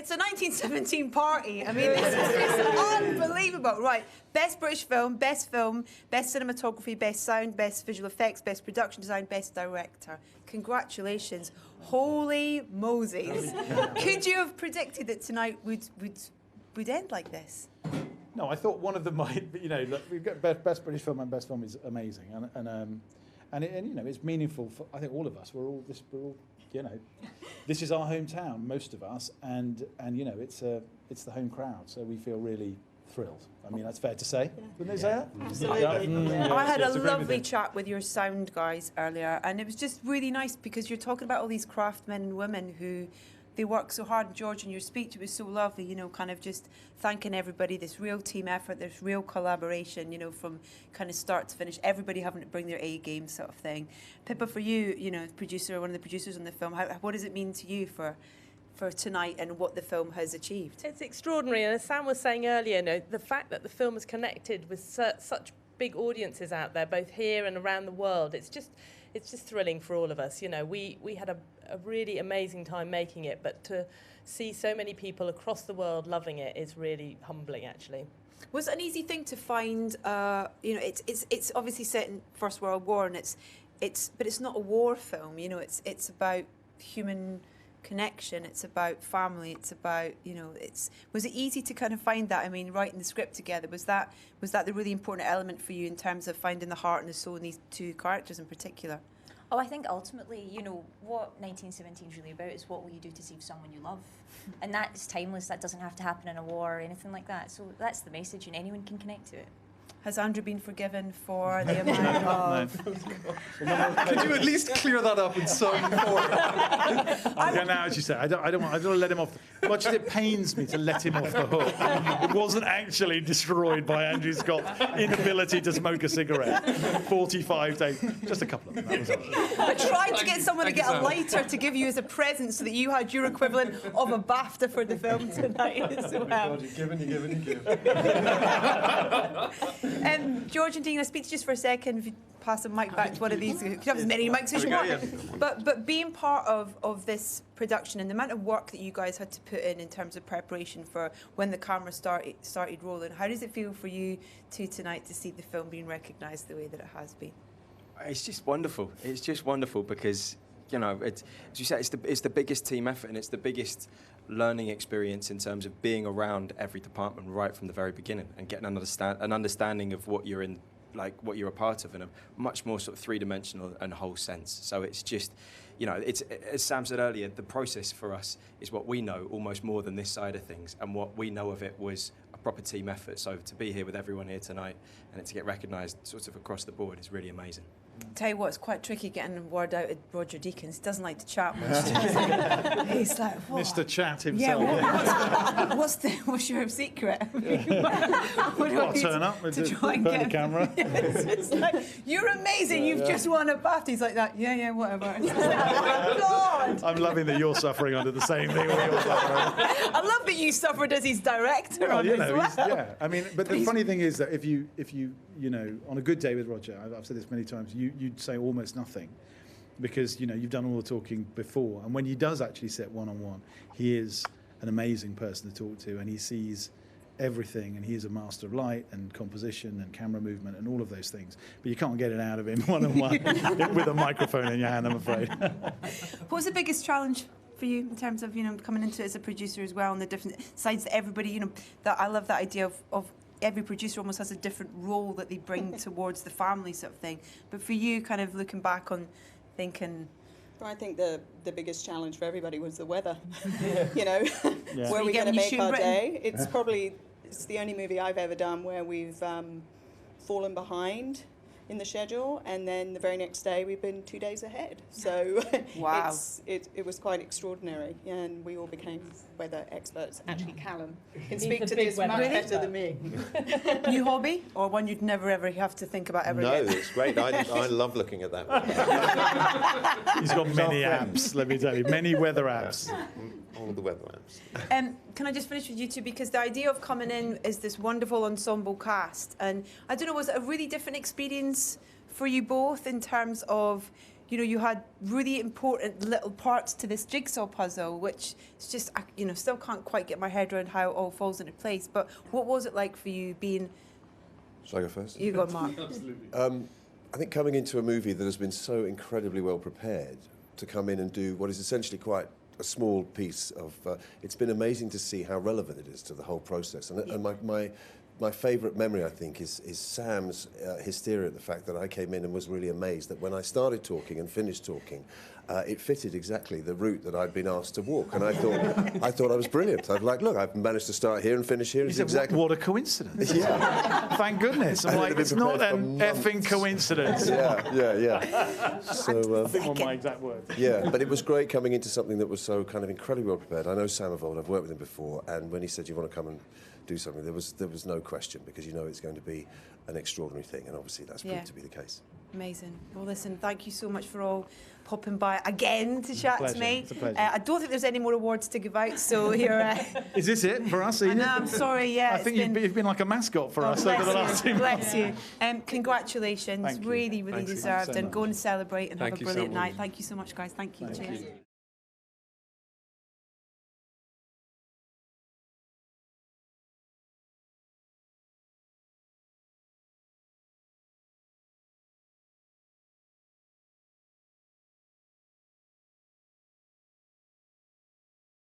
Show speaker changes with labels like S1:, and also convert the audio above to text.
S1: It's a 1917 party. I mean, it's unbelievable. Right, best British film, best cinematography, best sound, best visual effects, best production design, best director. Congratulations. Holy Moses. Could you have predicted that tonight would end like this?
S2: No, I thought one of them might. Look, we've got best British film and best film is amazing, and it's meaningful for I think all of us. We're all this is our hometown, most of us, and it's the home crowd, so we feel really thrilled. I mean, that's fair to say. Wouldn't they say that?
S1: Absolutely. Yeah. I had a lovely chat with your sound guys earlier, and it was just really nice because you're talking about all these craftsmen and women who they work so hard. George, in your speech, it was so lovely, kind of just thanking everybody, this real team effort, this real collaboration, from kind of start to finish, everybody having to bring their A game sort of thing. Pippa, for you, producer, one of the producers on the film, what does it mean to you for tonight and what the film has achieved?
S3: It's extraordinary, and as Sam was saying earlier, the fact that the film has connected with such big audiences out there, both here and around the world, it's just thrilling for all of us. We had a really amazing time making it, but to see so many people across the world loving it is really humbling, actually.
S1: Was it an easy thing to find? It's obviously set in First World War, and but it's not a war film. It's about human connection. It's about family. It's about Was it easy to kind of find that? I mean, writing the script together, was that the really important element for you in terms of finding the heart and the soul in these two characters in particular?
S4: Oh, I think ultimately, what 1917 is really about is what will you do to save someone you love, and that's timeless. That doesn't have to happen in a war or anything like that. So that's the message, and anyone can connect to it.
S1: Has Andrew been forgiven for the amount of...
S5: Could you at least clear that up in some form?
S2: Now, as you say, I don't want to let him off. Much as it pains me to let him off the hook, it wasn't actually destroyed by Andrew Scott's inability to smoke a cigarette. 45 days, just a couple of them. That was all.
S1: I tried to get someone to get a lighter to give you as a present so that you had your equivalent of a Bafta for the film tonight as well.
S5: God, you give.
S1: George and Dean, I'll speak to you just for a second. If you pass the mic back to one of these, you can have as many mics as you want. But being part of this production and the amount of work that you guys had to put in terms of preparation for when the camera started rolling, how does it feel for you two tonight to see the film being recognised the way that it has been?
S6: It's just wonderful. It's just wonderful because, as you said, it's the biggest team effort, and it's the biggest learning experience in terms of being around every department right from the very beginning and getting an understanding of what you're in, like what you're a part of, in a much more sort of three-dimensional and whole sense. So it's just, it's, as Sam said earlier, the process for us is what we know almost more than this side of things, and what we know of it was a proper team effort. So to be here with everyone here tonight and to get recognised sort of across the board is really amazing.
S1: Tell you what, it's quite tricky getting a word out at Roger Deakins. He doesn't like to chat much. He's like, what?
S2: Mr. Chat himself.
S1: Yeah, what's your secret? What do I
S2: turn up
S1: to try and get
S2: the camera.
S1: It's like, you're amazing. You've just won a Bafta. He's like that. Yeah, whatever. It's like, oh God.
S2: I'm loving that you're suffering under the same thing.
S1: I love that you suffered as his director on as well.
S2: Yeah, I mean, but the funny thing is that if you on a good day with Roger, I've said this many times, you'd say almost nothing, because you've done all the talking before, and when he does actually sit one-on-one, he is an amazing person to talk to, and he sees everything, and he is a master of light and composition and camera movement and all of those things, but you can't get it out of him one-on-one with a microphone in your hand, I'm afraid.
S1: What was the biggest challenge for you in terms of coming into it as a producer as well, and the different sides that everybody that I love that idea of every producer almost has a different role that they bring towards the family sort of thing, but for you, kind of looking back on thinking,
S7: I think the biggest challenge for everybody was the weather.
S2: Yeah.
S7: Where are we going to make our day? It's the only movie I've ever done where we've fallen behind in the schedule, and then the very next day we've been 2 days ahead. So
S1: wow.
S7: it was quite extraordinary, and we all became weather experts. Actually, Callum can speak to this much better than me.
S1: New hobby, or one you'd never ever have to think about ever again?
S8: No, it's great. I love looking at that one.
S2: He's got many apps, let me tell you, many weather apps.
S8: All the weather apps.
S1: Can I just finish with you two, because the idea of coming in is this wonderful ensemble cast, and I don't know, was it a really different experience for you both in terms of you had really important little parts to this jigsaw puzzle, which is just, still can't quite get my head around how it all falls into place. But what was it like for you being...
S9: Shall I go first?
S1: You go, Mark.
S2: Absolutely.
S9: I think coming into a movie that has been so incredibly well prepared to come in and do what is essentially quite a small piece of... it's been amazing to see how relevant it is to the whole process. And my favourite memory, I think, is Sam's hysteria at the fact that I came in and was really amazed that when I started talking and finished talking, it fitted exactly the route that I'd been asked to walk. And I thought I was brilliant. I was like, look, I've managed to start here and finish here.
S2: He said,
S9: exactly...
S2: what a coincidence.
S9: Yeah.
S2: Thank goodness. I'm like, it's not an effing coincidence.
S9: Yeah. So,
S2: I think one of my exact words.
S9: Yeah, but it was great coming into something that was so kind of incredibly well prepared. I know Sam of old, I've worked with him before, and when he said, you want to come and do something, there was no question, because it's going to be an extraordinary thing, and obviously that's proved to be the case.
S1: Amazing. Well, listen, thank you so much for all popping by again to chat to me.
S2: It's a pleasure.
S1: I don't think there's any more awards to give out, so here...
S2: Is this it for us?
S1: I know, I'm sorry, yeah.
S2: I think you've been like a mascot for us over the last 2 months.
S1: Bless you. Congratulations.
S2: Thank you.
S1: Really, really
S2: Thanks.
S1: deserved.
S2: Thanks so
S1: And
S2: much.
S1: go and celebrate and have a
S5: Thank you so
S1: brilliant
S5: much.
S1: night. Thank you so much, guys. Thank you.
S2: Thank
S1: Cheers.
S2: you.